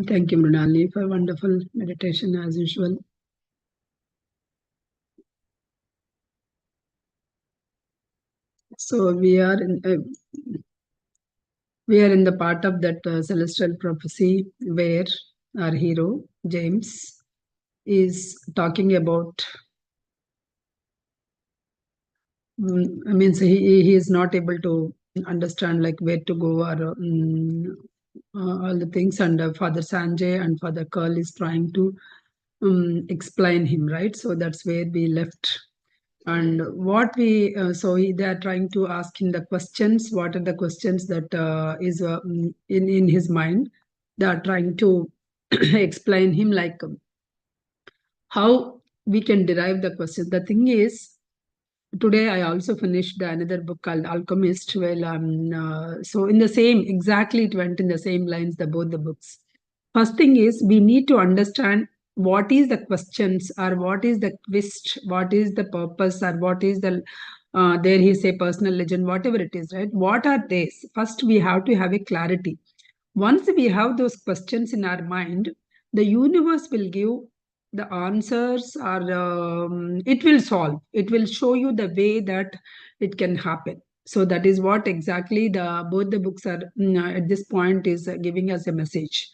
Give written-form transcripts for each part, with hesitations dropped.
Thank you, Mrinalini, for wonderful meditation as usual. So we are in the part of that celestial prophecy where our hero James is talking about. Means he is not able to understand like where to go or all the things, and Father Sanjay and Father Curl is trying to explain him, right? So that's where we left. And what we they are trying to ask him the questions. What are the questions that is in his mind? They are trying to explain him like how we can derive the questions. The thing is, today I also finished another book called Alchemist. Well, so in the same exactly it went in the same lines. The both the books. First thing is we need to understand what is the questions or what is the twist, what is the purpose or what is the there he say personal legend, whatever it is, right? What are these? First, we have to have a clarity. Once we have those questions in our mind, the universe will give the answers, or it will solve. It will show you the way that it can happen. So that is what exactly the both the books are at this point is giving us a message.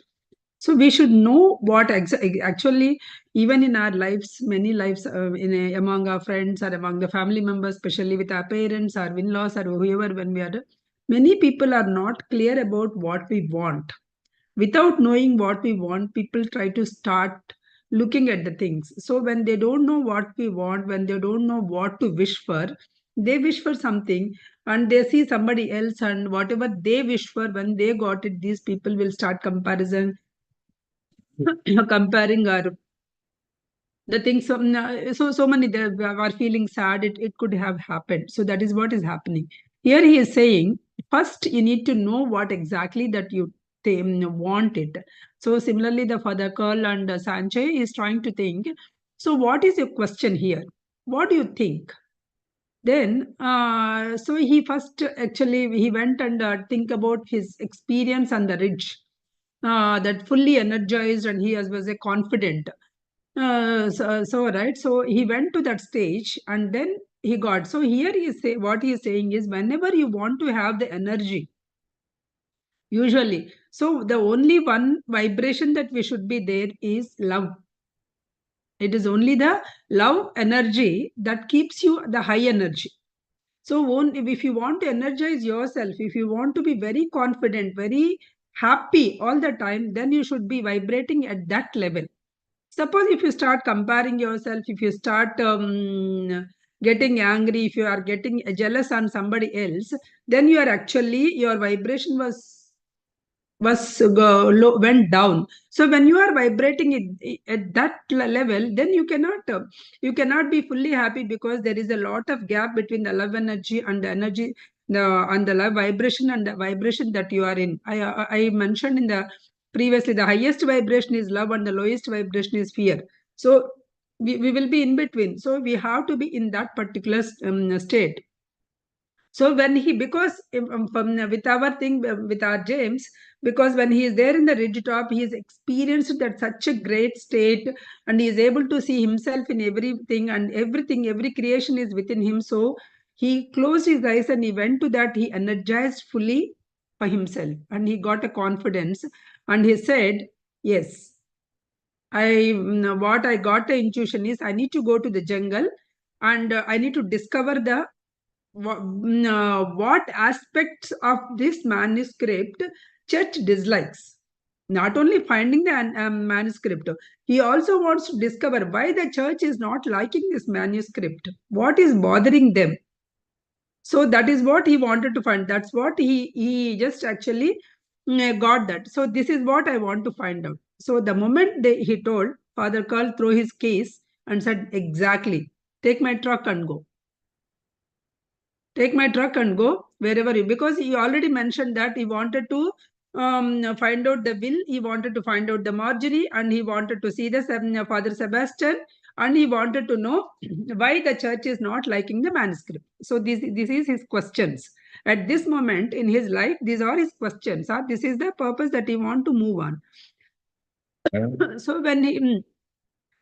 So we should know what actually, even in our lives, many lives among our friends or among the family members, especially with our parents or in-laws or whoever, when we are, many people are not clear about what we want. Without knowing what we want, people try to start looking at the things. So when they don't know what we want, when they don't know what to wish for, they wish for something and they see somebody else, and whatever they wish for, when they got it, these people will start comparison comparing our the things. So many they are feeling sad. It could have happened. So that is what is happening here. He is saying first you need to know what exactly that you want it. So similarly, the Father Curl and Sanchez is trying to think, so what is your question here? What do you think? Then so he first actually he went and think about his experience on the ridge, that fully energized, and was a confident. Right. So he went to that stage, and then he got. So here he say what he is saying is, whenever you want to have the energy, usually, so the only one vibration that we should be there is love. It is only the love energy that keeps you the high energy. So if you want to energize yourself, if you want to be very confident, very happy all the time, then you should be vibrating at that level. Suppose if you start comparing yourself, if you start getting angry, if you are getting jealous on somebody else, then you are actually, your vibration went down. So when you are vibrating at that level, then you cannot be fully happy, because there is a lot of gap between the love energy and the energy, and the love vibration and the vibration that you are in. I mentioned in the previously, the highest vibration is love and the lowest vibration is fear. So we will be in between. So we have to be in that particular state. So when he, because with our thing, with our James, because when he is there in the ridge top, he is experienced that such a great state, and he is able to see himself in everything, and everything, every creation is within him. So he closed his eyes and he went to that, he energized fully for himself, and he got a confidence, and he said, yes, what I got the intuition is I need to go to the jungle, and I need to discover the what aspects of this manuscript church dislikes. Not only finding the manuscript, he also wants to discover why the church is not liking this manuscript. What is bothering them? So that is what he wanted to find. That's what he just actually got that. So this is what I want to find out. So the moment he told, Father Carl threw his case and said, exactly, take my truck and go. Take my truck and go wherever you, because he already mentioned that he wanted to find out the will, he wanted to find out the Marjorie, and he wanted to see the Father Sebastian, and he wanted to know why the church is not liking the manuscript. So this is his questions. At this moment in his life, these are his questions. This is the purpose that he want to move on. So when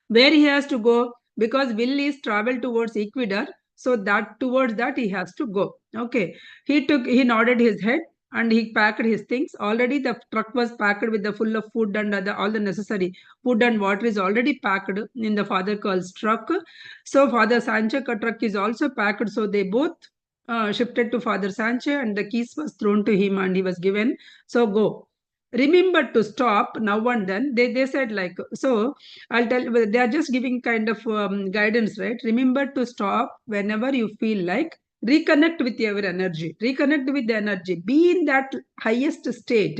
where he has to go, because will is travel towards equator, so that towards that he has to go. Okay, he nodded his head and he packed his things. Already the truck was packed with the full of food and all the necessary food and water is already packed in the father Carl's truck. So father Sanchez truck is also packed, so they both shifted to father Sanchez and the keys was thrown to him and he was given, so go, remember to stop now and then. They said like, so I'll tell, they are just giving kind of guidance, right? Remember to stop whenever you feel like, reconnect with your energy, reconnect with the energy, be in that highest state.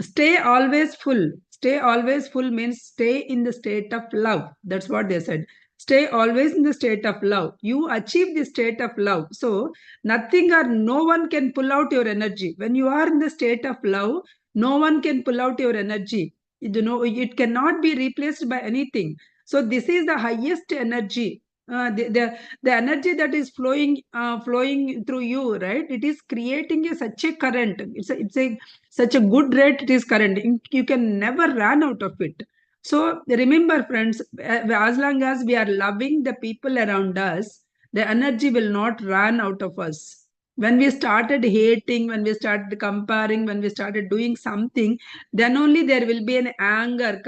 Stay always full. Stay always full means stay in the state of love. That's what they said. Stay always in the state of love. You achieve the state of love. So nothing or no one can pull out your energy. When you are in the state of love, no one can pull out your energy. You know, it cannot be replaced by anything. So this is the highest energy. The energy that is flowing through you, right? It is creating such a current. It's a such a good rate. It is current. You can never run out of it. So remember, friends, as long as we are loving the people around us, the energy will not run out of us. When we started hating, when we started comparing, when we started doing something, then only there will be an anger,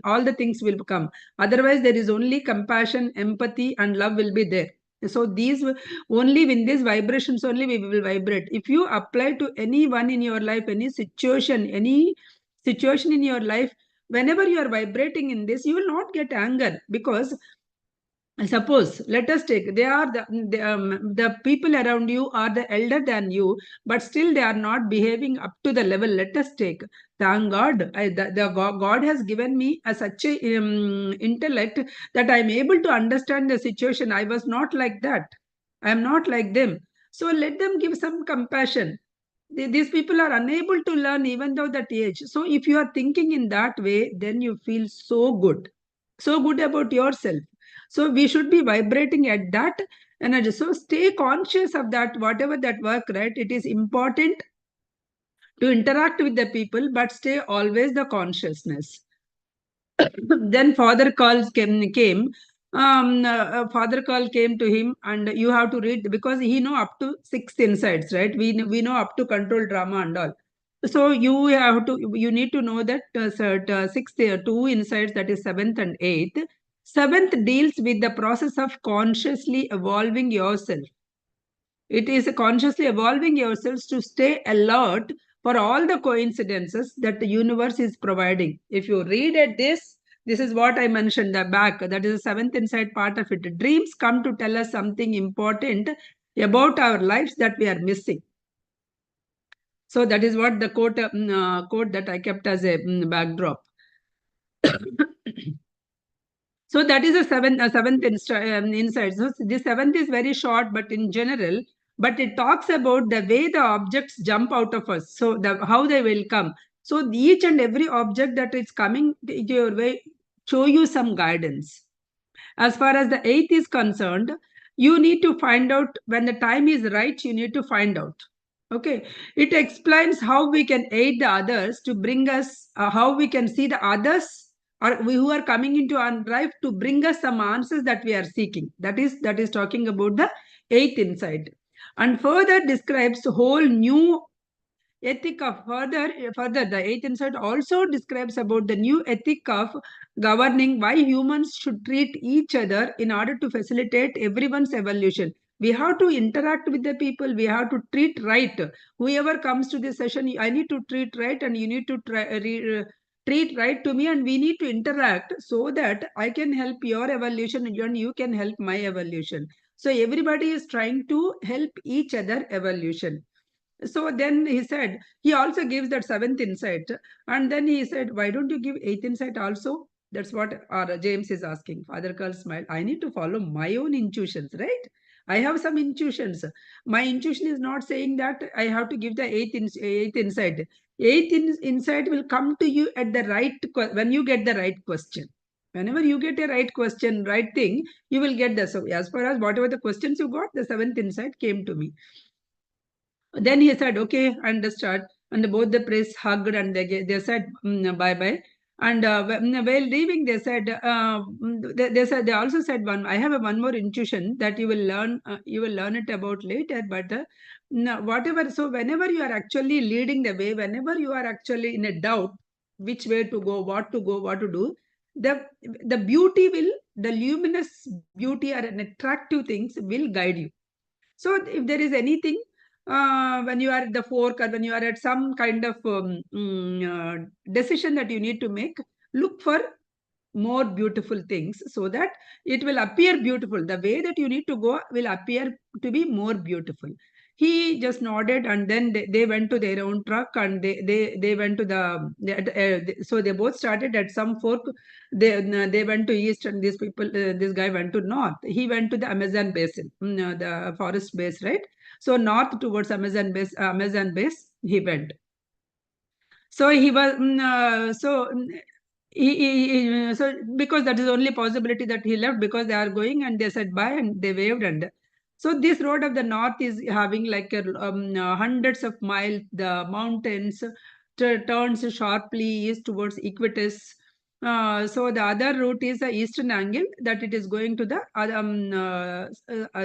all the things will come. Otherwise, there is only compassion, empathy, and love will be there. So these only when these vibrations only we will vibrate. If you apply to anyone in your life, any situation in your life, whenever you are vibrating in this, you will not get anger, because suppose, let us take, they are the people around you are the elder than you, but still they are not behaving up to the level. Let us take, thank God, God has given me a such a intellect that I am able to understand the situation. I was not like that. I am not like them. So let them give some compassion. These people are unable to learn even though that age. So if you are thinking in that way, then you feel so good about yourself. So we should be vibrating at that energy. So stay conscious of that, whatever that work, right? It is important to interact with the people, but stay always the consciousness. Then father calls came father call came to him, and you have to read, because he know up to six insights, right? We know up to control drama and all. So you need to know that sixth, two insights, that is seventh and eighth. Seventh deals with the process of consciously evolving yourself. It is consciously evolving yourselves to stay alert for all the coincidences that the universe is providing. If you read at this is what I mentioned, the back, that is the seventh insight part of it. Dreams come to tell us something important about our lives that we are missing. So that is what the quote that I kept as a backdrop. So that is a seventh insight. So the seventh is very short, but in general, but it talks about the way the objects jump out of us. So how they will come. So each and every object that is coming your way show you some guidance. As far as the eighth is concerned, you need to find out when the time is right. You need to find out. Okay, it explains how we can aid the others to bring us, how we can see the others or we who are coming into our life to bring us some answers that we are seeking. That is talking about the eighth insight, and further describes whole new ethic of further the eighth insight also describes about the new ethic of governing, why humans should treat each other in order to facilitate everyone's evolution. We have to interact with the people, we have to treat right. Whoever comes to this session, I need to treat right, and you need to treat right to me, and we need to interact so that I can help your evolution and you can help my evolution. So everybody is trying to help each other evolution. So then he said, he also gives that seventh insight. And then he said, why don't you give eighth insight also? That's what James is asking. Father Carl smiled. I need to follow my own intuitions, right? I have some intuitions. My intuition is not saying that I have to give the eighth insight. Insight will come to you at the right, when you get the right question. Whenever you get a right question, right thing, you will get the, so as far as whatever the questions you got, the seventh insight came to me. Then he said, okay, understood. And both the priests hugged and they said bye bye. And while leaving, they said, they also said one. I have one more intuition that you will learn it about later. But no, whatever. So whenever you are actually leading the way, whenever you are actually in a doubt, which way to go, what to do, the the beauty will, the luminous beauty or an attractive things will guide you. So if there is anything, when you are at the fork or when you are at some kind of decision that you need to make, look for more beautiful things so that it will appear beautiful. The way that you need to go will appear to be more beautiful. He just nodded, and then they went to their own truck, and they went to so they both started at some fork. They went to east, and this guy went to north. He went to the Amazon basin, the forest base, right? So north towards Amazon base he went. So he was so because that is the only possibility that he left, because they are going, and they said bye and they waved. And so this road of the north is having like hundreds of miles. The mountains turns sharply east towards Equitus. So the other route is the eastern angle, that it is going to the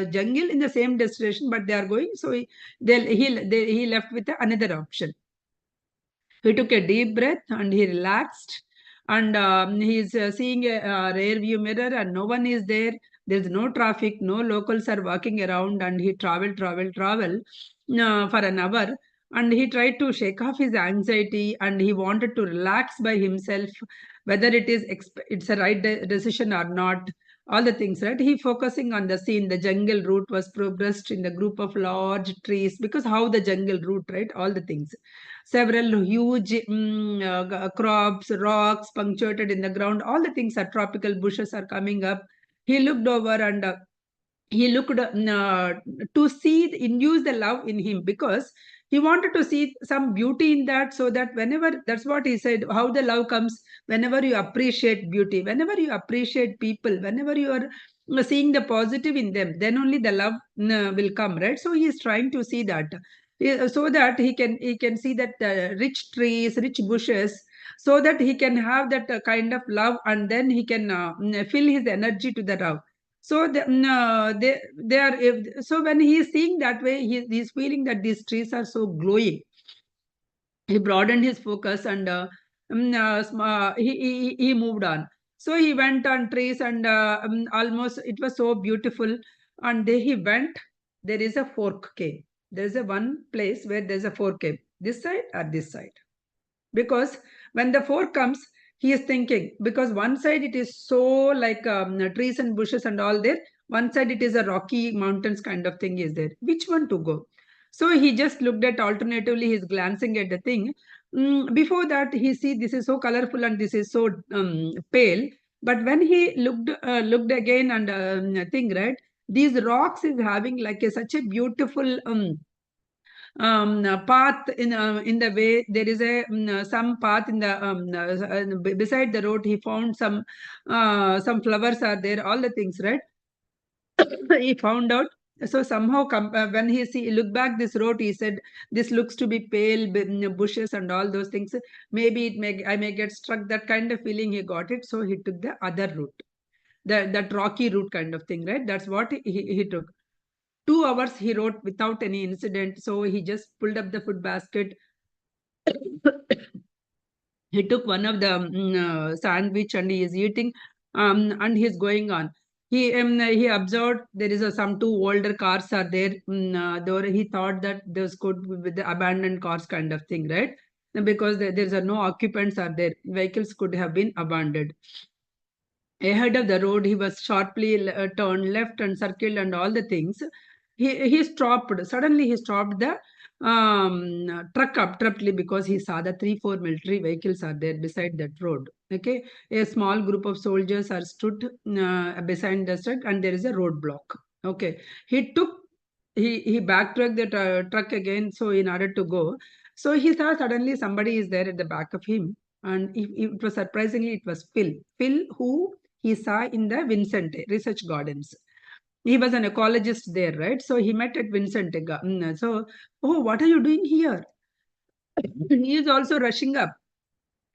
jungle in the same destination, but they are going. So he left with another option. He took a deep breath and he relaxed. And he's seeing a rear view mirror, and no one is there. There's no traffic, no locals are walking around. And he traveled for an hour. And he tried to shake off his anxiety, and he wanted to relax by himself, whether it's a right decision or not. All the things, right? He focusing on the scene. The jungle route was progressed in the group of large trees, because how the jungle route, right? All the things. Several huge crops, rocks punctuated in the ground. All the things are tropical bushes are coming up. He looked over, and he looked to see, induce the love in him, because he wanted to see some beauty in that, so that whenever, that's what he said, how the love comes, whenever you appreciate beauty, whenever you appreciate people, whenever you are seeing the positive in them, then only the love will come, right? So he is trying to see that, so that he can see that rich trees, rich bushes, so that he can have that kind of love, and then he can fill his energy to the love. So they are, so when he is seeing that way, he's feeling that these trees are so glowing. He broadened his focus, and he moved on. So he went on trees, and almost it was so beautiful. And there he went. There is a fork cave. There is a one place where there's a fork cave. This side or this side, because when the fork comes, he is thinking, because one side it is so like trees and bushes and all there, one side it is a rocky mountains kind of thing is there, which one to go. So he just looked at, alternatively he's glancing at the thing. Before that, he see this is so colorful and this is so pale. But when he looked again, and thing, right, these rocks is having like such a beautiful path in the way. There is a some path in the beside the road. He found some flowers are there, all the things, right? He found out. So somehow when he look back this road, he said, this looks to be pale bushes and all those things. Maybe I may get struck, that kind of feeling he got it. So he took the other route, that rocky route kind of thing, right? That's what he took. 2 hours he wrote without any incident. So he just pulled up the food basket. He took one of the sandwich, and he is eating, and he's going on. He observed there is some two older cars are there. He thought that those could be with the abandoned cars kind of thing, right? Because there's no occupants are there. Vehicles could have been abandoned. Ahead of the road, he was sharply turned left and circled and all the things. He stopped. Suddenly, he stopped the truck abruptly, because he saw the 3-4 military vehicles are there beside that road. Okay, a small group of soldiers are stood beside the truck, and there is a roadblock. Okay, he backtracked the truck again. So in order to go, so he saw suddenly somebody is there at the back of him, and it was surprisingly, it was Phil. Phil, who he saw in the Vincente Research Gardens. He was an ecologist there, right? So he met at Vincente. So, oh, what are you doing here? He is also rushing up,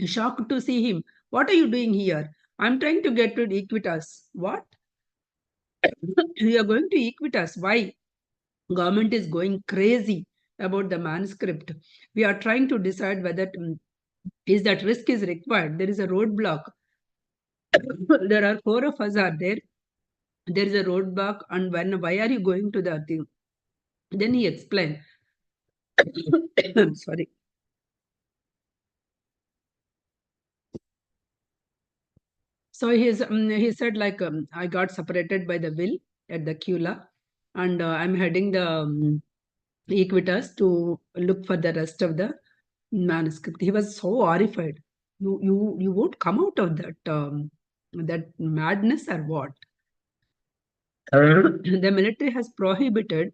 shocked to see him. What are you doing here? I'm trying to get to Equitas. What? You are going to Equitas. Why? Government is going crazy about the manuscript. We are trying to decide whether is that risk is required. There is a roadblock. There are four of us are there. There is a roadblock, and why are you going to the thing? Then he explained. I'm sorry. So he said like I got separated by the will at the Kula, and I'm heading the Equitas to look for the rest of the manuscript. He was so horrified. You won't come out of that madness or what? The military has prohibited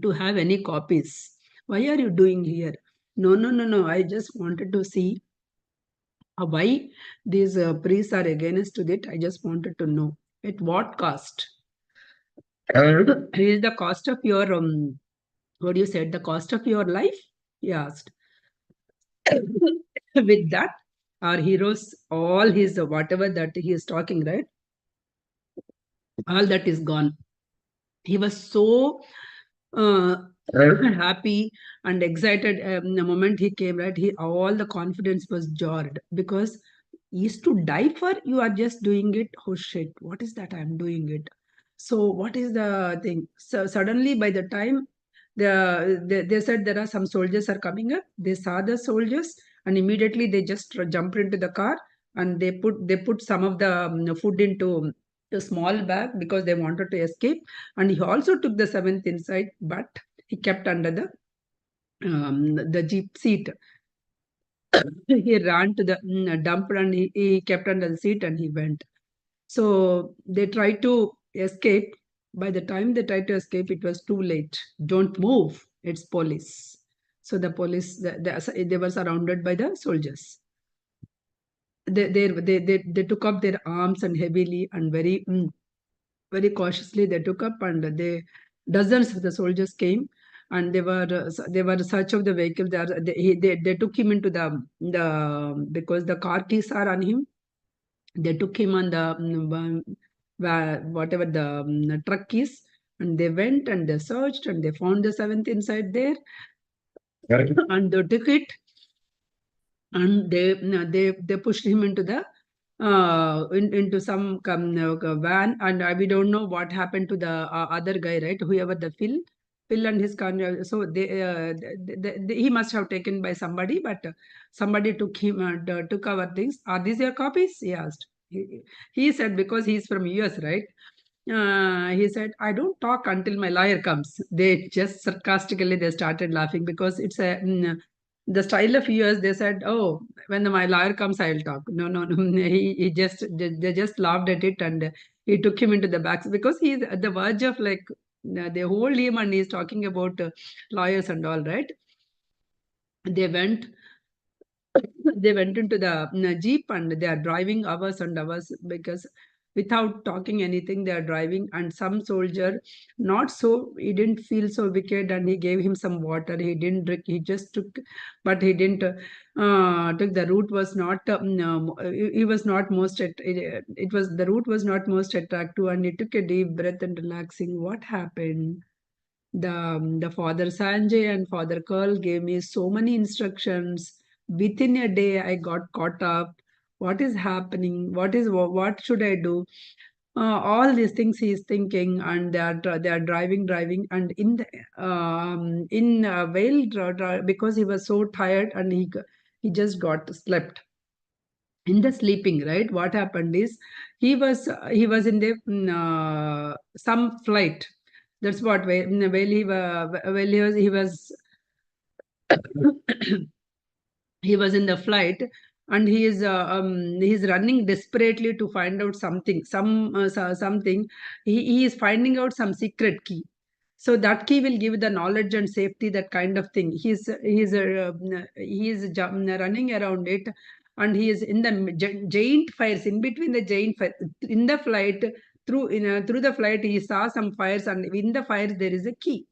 to have any copies. Why are you doing here? No, no, no, no. I just wanted to see why these priests are against it. I just wanted to know at what cost. Is the cost of your what you said? The cost of your life? He asked. With that, our heroes, all his whatever that he is talking, right? All that is gone. He was so uh, happy and excited the moment he came, right? He all the confidence was jarred because he is to die for you are just doing it. Oh shit, what is that? I'm doing it. So what is the thing? So suddenly by the time they said there are some soldiers are coming up, they saw the soldiers and immediately they just jumped into the car and they put some of the food into a small bag because they wanted to escape, and he also took the seventh inside, but he kept under the jeep seat. He ran to the dump and he kept under the seat and he went. So they tried to escape. By the time they tried to escape, it was too late. Don't move. It's police. So the police, they were surrounded by the soldiers. They took up their arms and heavily and very cautiously they took up, and dozens of the soldiers came and they were search of the vehicle. They took him into the because the car keys are on him. They took him on the whatever the truck keys, and they went and they searched and they found the seventh inside there. Right. And they took it and they pushed him into the into some van, and we don't know what happened to the other guy, right? Whoever the Phil and his car. So he must have taken by somebody, but somebody took him and took our things. Are these your copies? He asked. He said because he's from US, right? He said, I don't talk until my lawyer comes. They just sarcastically they started laughing because it's the style of US. They said, oh, when my lawyer comes, I'll talk. No, no, no. He just they just laughed at it, and he took him into the back because he's at the verge of like they hold him and he's talking about lawyers and all, right? They went they went into the jeep and they are driving hours and hours because without talking anything they are driving, and some soldier not so he didn't feel so wicked and he gave him some water. He didn't drink, he just took, but he didn't took the route was not he was not most it was the route was not most attractive, and he took a deep breath and relaxing. What happened? The father Sanjay and father Carl gave me so many instructions. Within a day, I got caught up. What is happening? What should I do? All these things he is thinking, and they are driving, and in Vale because he was so tired and he just got slept in the sleeping, right? What happened is he was in the some flight. That's what while he was he was in the flight, and he's running desperately to find out something. He is finding out some secret key, so that key will give the knowledge and safety, that kind of thing. He's running around it, and he is in the giant fires, in between the giant fire in the flight. Through the flight he saw some fires, and in the fires there is a key.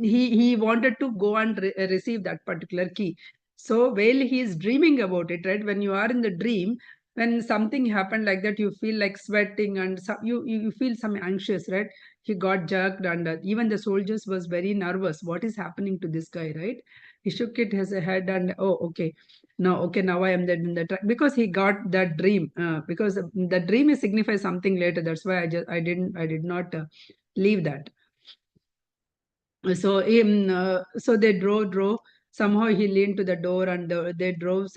He wanted to go and receive that particular key. So while he is dreaming about it, right? When you are in the dream, when something happened like that, you feel like sweating and you feel some anxious, right? He got jerked and even the soldiers was very nervous. What is happening to this guy, right? He shook it his head and oh, okay, now I am dead in the track because he got that dream. Because the dream is signifies something later. That's why I did not leave that. So they drove. Somehow he leaned to the door, and they drove.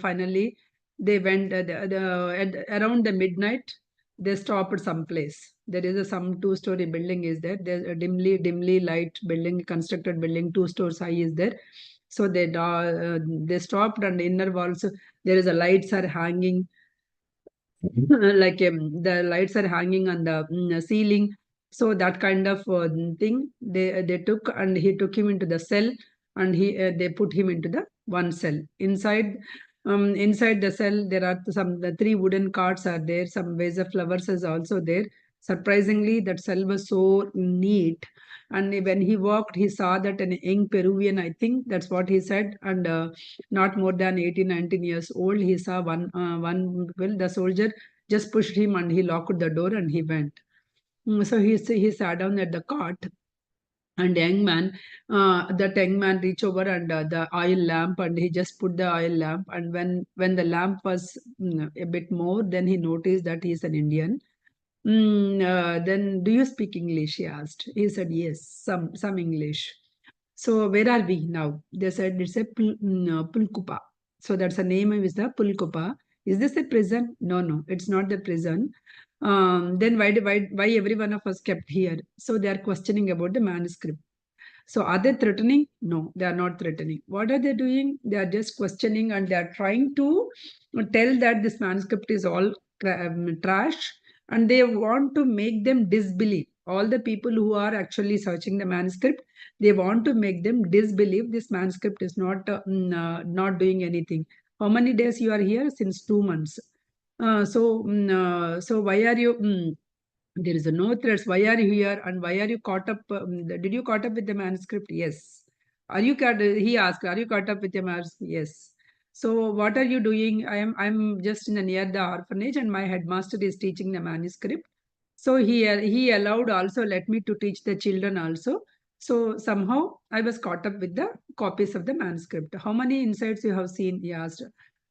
Finally, they went around the midnight. They stopped someplace. There is some two-story building is there. There's a dimly light building, constructed building, 2 stories high is there. So they stopped, and inner walls there is a lights are hanging. Like the lights are hanging on the ceiling, so that kind of thing they took, and he took him into the cell, and they put him into the one cell inside the cell. There are the three wooden carts are there, some vase of flowers is also there. Surprisingly, that cell was so neat, and when he walked he saw that an young Peruvian, I think that's what he said, and not more than 18, 19 years old. He saw one, well, the soldier just pushed him and he locked the door and he went. So he sat down at the cot, and that young man reached over and the oil lamp, and he just put the oil lamp, and when the lamp was a bit more, then he noticed that he's an Indian. Then, do you speak English? He asked. He said, yes, some English. So where are we now? They said it's a Pulkupa. So that's the name is the Pulkupa. Is this a prison? No, no, it's not the prison. Then why every one of us kept here? So they are questioning about the manuscript. So are they threatening? No, they are not threatening. What are they doing? They are just questioning, and they are trying to tell that this manuscript is all trash, and they want to make them disbelieve. All the people who are actually searching the manuscript, they want to make them disbelieve this manuscript is not doing anything. How many days you are here? Since 2 months. So why are you? There is no threats. Why are you here? And why are you caught up? Did you caught up with the manuscript? Yes. Are you caught? He asked. Are you caught up with the manuscript? Yes. So what are you doing? I'm just in the near the orphanage, and my headmaster is teaching the manuscript. So he allowed also let me to teach the children also. So somehow I was caught up with the copies of the manuscript. How many insights you have seen? He asked.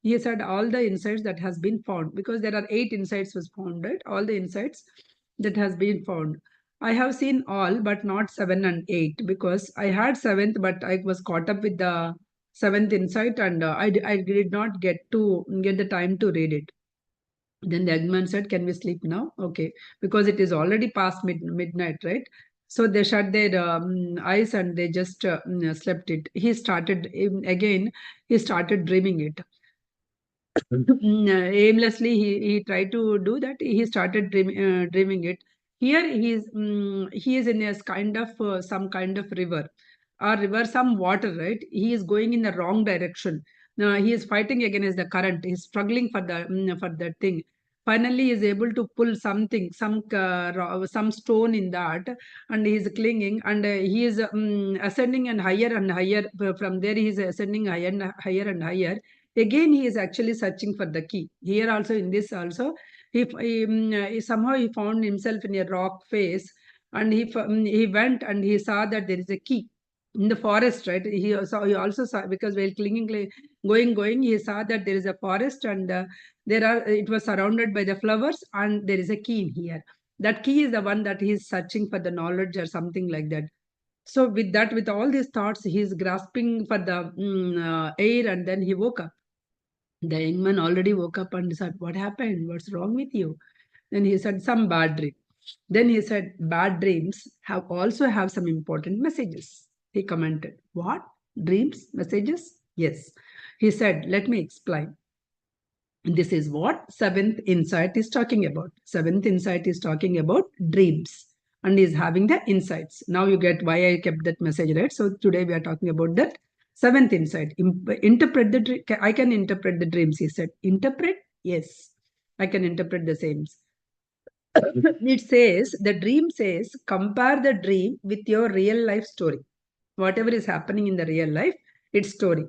He said all the insights that has been found, because there are 8 insights was found, right? All the insights that has been found. I have seen all, but not 7 and 8, because I had seventh, but I was caught up with the seventh insight, and I did not get the time to read it. Then the Eggman said, "Can we sleep now?" Okay, because it is already past midnight, right? So they shut their eyes and they just slept it. He started again. He started dreaming it. Aimlessly he tried to do that. He started dreaming it. Here he is in a kind of some kind of river, some water, right? He is going in the wrong direction. Now he is fighting against the current. He's struggling for for that thing. Finally he is able to pull something, some stone in that, and he is clinging, and he is ascending and higher. From there he is ascending higher. Again he is actually searching for the key. Here also, in this also, somehow he found himself in a rock face, and he went and he saw that there is a key in the forest, right? He also saw, because while clinging, going, he saw that there is a forest, and it was surrounded by the flowers, and there is a key in here. That key is the one that he is searching for, the knowledge or something like that. So with that, with all these thoughts, he is grasping for the air, and then he woke up. The young man already woke up and said, "What happened? What's wrong with you?" Then he said, "Some bad dream." Then he said, "Bad dreams also have some important messages." He commented, "What? Dreams? Messages?" Yes. He said, "Let me explain." This is what seventh insight is talking about. Seventh insight is talking about dreams, and is having the insights. Now you get why I kept that message, right? So today we are talking about that seventh insight. Interpret the dream. I can interpret the dreams, he said. Interpret? Yes. I can interpret the same. It says, the dream says, compare the dream with your real life story. Whatever is happening in the real life, it's story.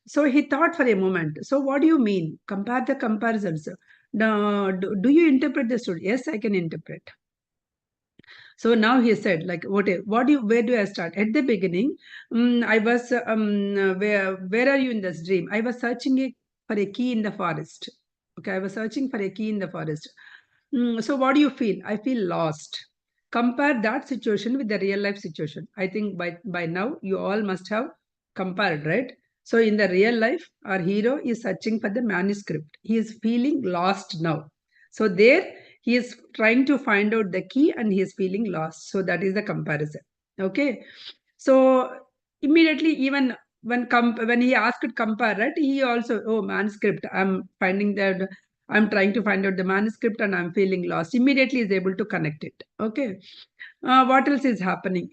So he thought for a moment. So what do you mean? Compare the comparisons. No, do you interpret the story? Yes, I can interpret. So now he said, like, what do you, where do I start? At the beginning, I was, where are you in this dream? I was searching for a key in the forest. Okay, I was searching for a key in the forest. So what do you feel? I feel lost. Compare that situation with the real life situation. I think by now you all must have compared, right? So in the real life, our hero is searching for the manuscript. He is feeling lost now. So there he is trying to find out the key and he is feeling lost. So that is the comparison. Okay. So immediately, even when he asked compare, right, he also, oh, manuscript, I'm trying to find out the manuscript and I'm feeling lost. Immediately is able to connect it. Okay. What else is happening?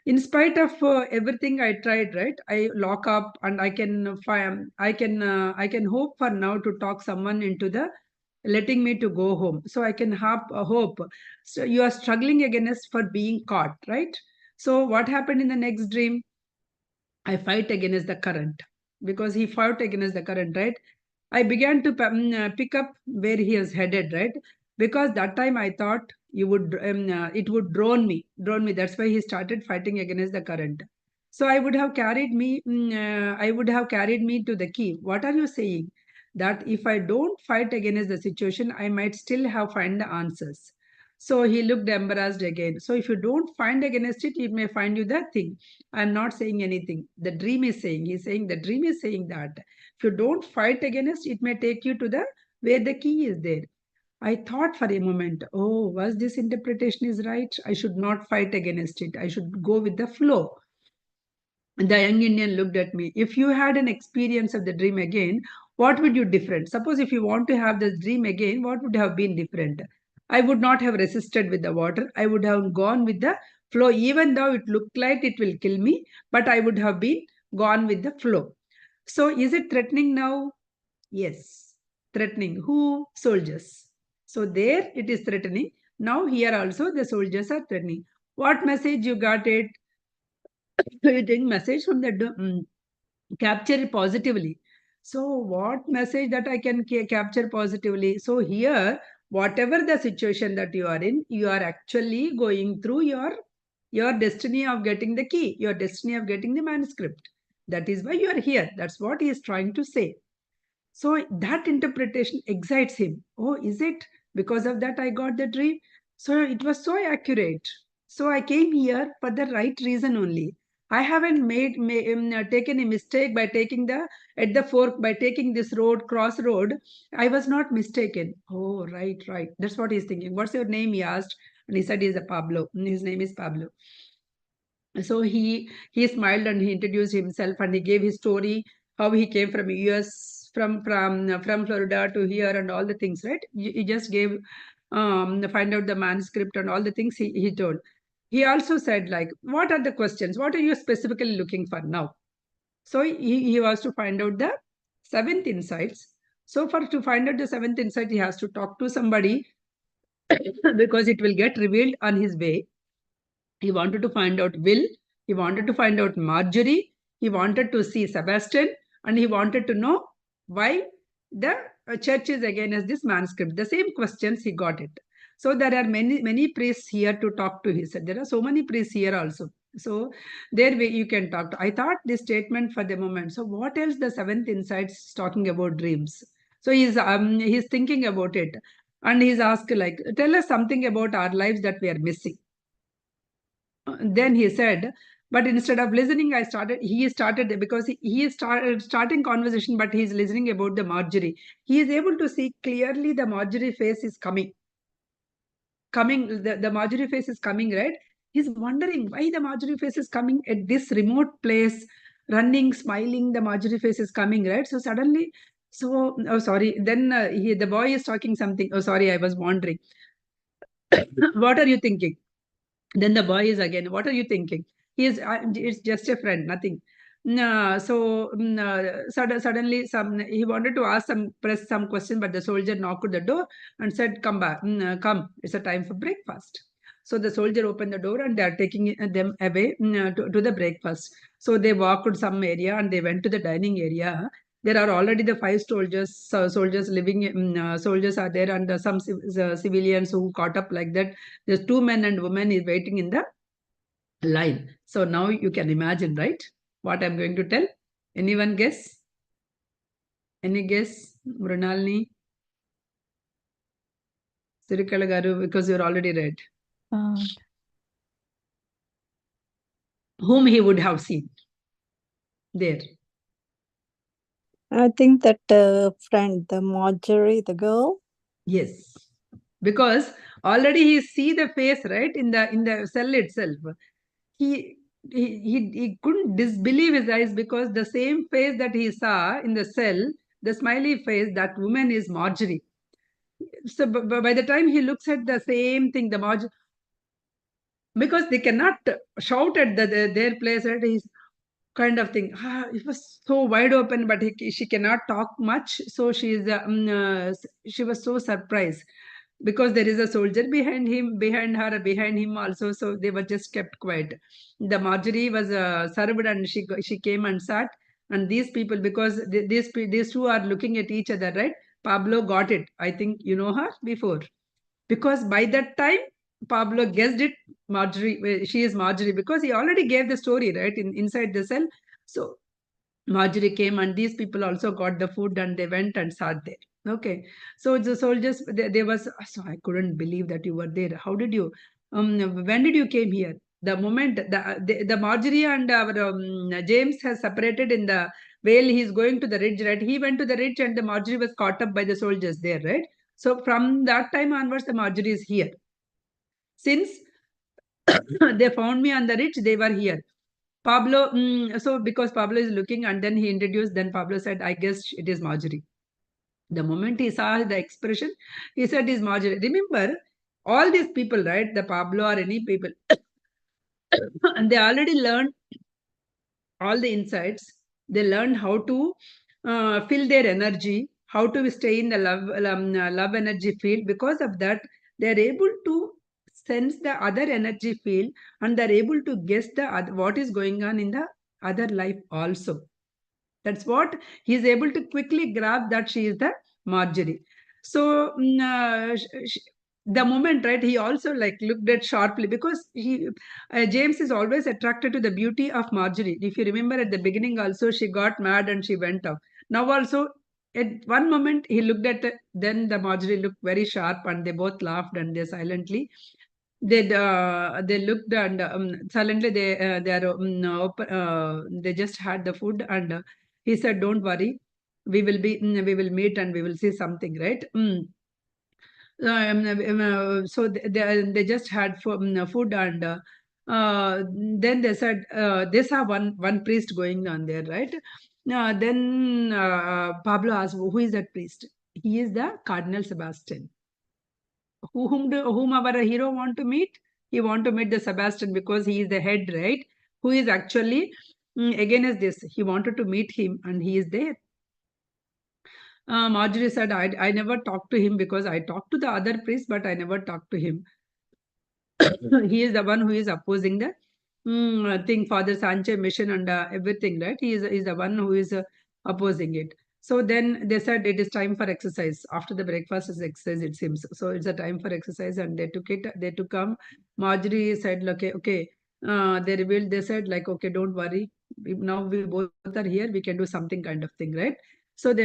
In spite of everything I tried, right? I lock up and I can find, I can hope for now to talk someone into the letting me to go home. So I can have a hope. So you are struggling against for being caught, right? So what happened in the next dream? I fight against the current because he fought against the current, right? I began to pick up where he is headed, right? Because that time I thought it would drown me. That's why he started fighting against the current. So I would have carried me to the key. What are you saying? That if I don't fight against the situation, I might still have find the answers. So he looked embarrassed again. So if you don't find against it, it may find you that thing. I'm not saying anything. The dream is saying, he's saying the dream is saying that if you don't fight against, it may take you to the where the key is there. I thought for a moment, oh, was this interpretation is right? I should not fight against it. I should go with the flow. The young Indian looked at me. If you had an experience of the dream again, what would you different? Suppose if you want to have this dream again, what would have been different? I would not have resisted with the water. I would have gone with the flow, even though it looked like it will kill me, but I would have been gone with the flow. So is it threatening now? Yes. Threatening. Who? Soldiers. So there it is threatening. Now here also the soldiers are threatening. What message you got it? You take message from the capture it positively. So what message that I can capture positively? So here, whatever the situation that you are in, you are actually going through your destiny of getting the key, your destiny of getting the manuscript. That is why you are here. That's what he is trying to say. So that interpretation excites him. Oh, is it? Because of that, I got the dream. So it was so accurate. So I came here for the right reason only. I haven't taken a mistake by taking the at the fork by taking this road crossroad. I was not mistaken. Oh, right, right. That's what he's thinking. What's your name? He asked, and he said he's a Pablo. His name is Pablo. So he smiled and he introduced himself and he gave his story how he came from US from Florida to here and all the things, right? He just gave find out the manuscript and all the things he told. He also said, like, what are the questions, what are you specifically looking for now? So he was to find out the seventh insights. So for to find out the seventh insight, he has to talk to somebody because it will get revealed on his way. He wanted to find out Will, he wanted to find out Marjorie, he wanted to see Sebastian, and he wanted to know why the church is against this manuscript. The same questions he got it. So there are many priests here to talk to. He said there are so many priests here also. So there you can talk to. I thought this statement for the moment. So what else the seventh insights talking about dreams? So he's thinking about it, and he's asked like, tell us something about our lives that we are missing. Then he said, but instead of listening, he started because he is starting conversation, but he's listening about the Marjorie. He is able to see clearly the Marjorie face is coming, the Marjorie face is coming, right? He's wondering why the Marjorie face is coming at this remote place, running, smiling, the Marjorie face is coming, right? So suddenly, oh, sorry. Then the boy is talking something. Oh, sorry, I was wondering. What are you thinking? Then the boy is again, what are you thinking? He is, it's just a friend, nothing. No, so suddenly he wanted to ask press some question, but the soldier knocked at the door and said, come back, come, it's a time for breakfast. So the soldier opened the door and they are taking them away to the breakfast. So they walked some area and they went to the dining area. There are already the five soldiers living. Soldiers are there and some civilians who caught up like that. There's two men and women is waiting in the line. So now you can imagine, right? What I'm going to tell. Anyone guess? Any guess, Mrunalini? Sirikala Garu, because you're already read. Whom he would have seen there. I think that friend, the Marjorie, the girl. Yes, because already he see the face, right, in the cell itself. He he couldn't disbelieve his eyes because the same face that he saw in the cell, the smiley face, that woman is Marjorie. So by the time he looks at the same thing, the Marjorie, because they cannot shout at their place, right? He's kind of thing. It was so wide open, but she cannot talk much. So she was so surprised because there is a soldier behind him, behind her, behind him also. So they were just kept quiet. The Marjorie was served and she came and sat. And these people, because these two are looking at each other, right? Pablo got it. I think you know her before. Because by that time, Pablo guessed it, Marjorie, she is Marjorie, because he already gave the story, right, inside the cell. So Marjorie came and these people also got the food and they went and sat there. Okay. So the soldiers, they was, so I couldn't believe that you were there. How did you, when did you came here? The moment the Marjorie and our James has separated in the while he's going to the ridge, right? He went to the ridge and the Marjorie was caught up by the soldiers there, right? So from that time onwards, the Marjorie is here. Since they found me on the ridge, they were here. Pablo, so because Pablo is looking and then he introduced, then Pablo said, I guess it is Marjorie. The moment he saw the expression, he said, is Marjorie. Remember, all these people, right? The Pablo or any people, and they already learned all the insights. They learned how to fill their energy, how to stay in the love energy field. Because of that, they are able to sense the other energy field and they're able to guess what is going on in the other life also. That's what he's able to quickly grab that she is the Marjorie. So the moment, right, he also like looked at sharply because James is always attracted to the beauty of Marjorie. If you remember at the beginning also, she got mad and she went off. Now also, at one moment he looked at then the Marjorie looked very sharp and they both laughed and they silently they looked and suddenly they just had the food and he said, "Don't worry, we will meet and we will see something, right?" So they just had food and then they said they saw one priest going on there, right? Then Pablo asked, "Who is that priest?" He is the Cardinal Sebastian. Whom our hero want to meet? He want to meet the Sebastian because he is the head, right? Who is actually against this. He wanted to meet him and he is there. Marjorie said, I never talked to him because I talked to the other priest, but I never talked to him. He is the one who is opposing the thing, Father Sanchez mission and everything, right? He is the one who is opposing it. So then they said it is time for exercise. After the breakfast is exercise, it seems. So it's a time for exercise, and they took it. They took Marjorie said, okay. They revealed. They said like, okay, don't worry. Now we both are here. We can do something kind of thing, right? So so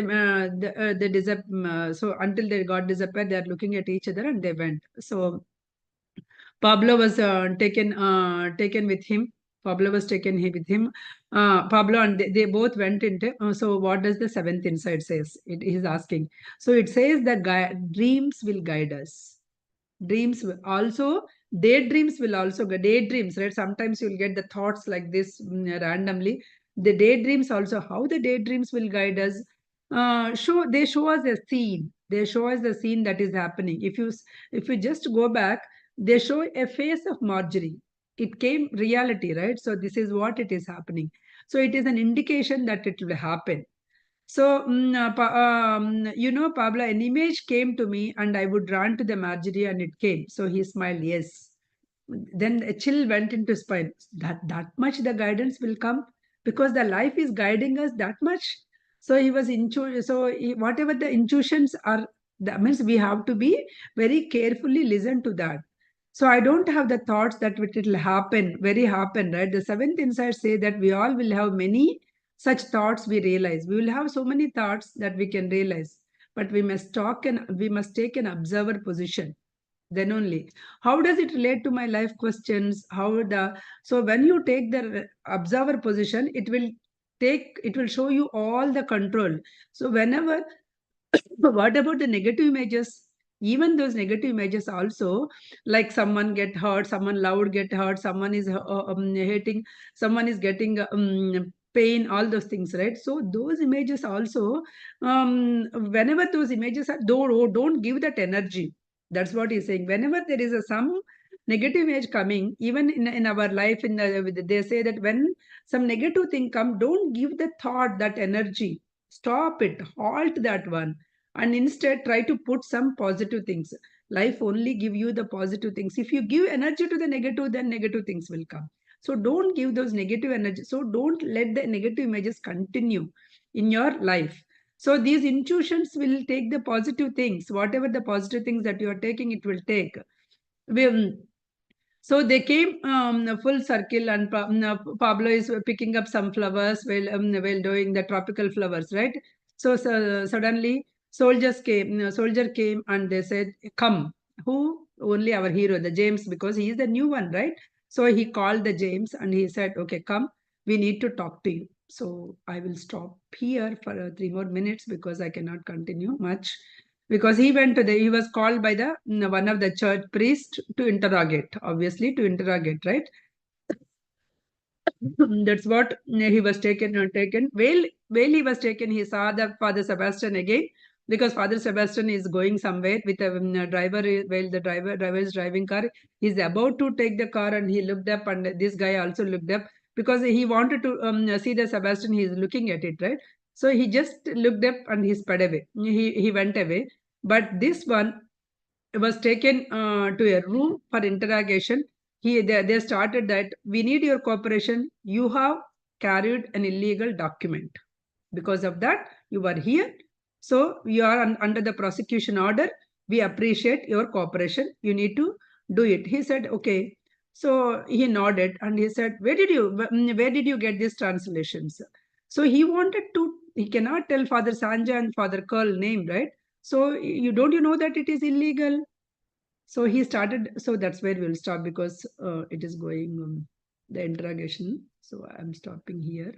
until they got disappeared, they are looking at each other and they went. So Pablo was taken with him. Pablo was taken with him. Pablo and they both went into. So what does the seventh insight says? He's asking. So it says that dreams will guide us. Dreams will also daydreams will also daydreams, right? Sometimes you'll get the thoughts like this randomly. The daydreams also, how the daydreams will guide us. They show us a scene. They show us the scene that is happening. If you just go back, they show a face of Marjorie. It came reality, right? So this is what it is happening. So it is an indication that it will happen. So, Pablo, an image came to me and I would run to the Marjorie and it came. So he smiled, yes. Then a chill went into spine. That much the guidance will come, because the life is guiding us that much. So he was whatever the intuitions are, that means we have to be very carefully listen to that. So I don't have the thoughts that it will happen, very happen, right? The seventh insight say that we all will have many such thoughts. We realize we will have so many thoughts that we can realize, but we must take an observer position. Then only, how does it relate to my life questions? How the So when you take the observer position, it will show you all the control. So whenever but what about the negative images? Even those negative images also, like someone get hurt, someone loud get hurt, someone is hating, someone is getting pain, all those things, right? So those images also, whenever those images are, don't give that energy. That's what he's saying. Whenever there is some negative image coming, even in our life, they say that when some negative thing come, don't give the thought that energy. Stop it, halt that one, and instead try to put some positive things. Life only give you the positive things. If you give energy to the negative, then negative things will come. So don't give those negative energy. So don't let the negative images continue in your life. So these intuitions will take the positive things. Whatever the positive things that you are taking, it will take. We, so they came full circle, and Pablo is picking up some flowers while doing the tropical flowers, right? So suddenly soldier came and they said, "Come." Who? Only our hero, the James, because he is the new one, right? So he called the James and he said, "Okay, come. We need to talk to you." So I will stop here for 3 more minutes because I cannot continue much, because he was called by the one of the church priest to interrogate, obviously to interrogate, right? That's what he was taken. While he was taken, he saw the Father Sebastian again, because Father Sebastian is going somewhere with a driver. While the driver is driving car, he's about to take the car, and he looked up, and this guy also looked up, because he wanted to see the Sebastian. He's looking at it, right? So he just looked up and he sped away. He went away. But this one was taken to a room for interrogation. They started that, "We need your cooperation. You have carried an illegal document. Because of that, you are here. So you are under the prosecution order. We appreciate your cooperation. You need to do it." He said, "Okay." So he nodded and he said, where did you get these translations?" So he wanted to, he cannot tell Father Sanja and Father Curl name, right? So you know that it is illegal? So he started, so that's where we'll stop, because it is going the interrogation. So I'm stopping here.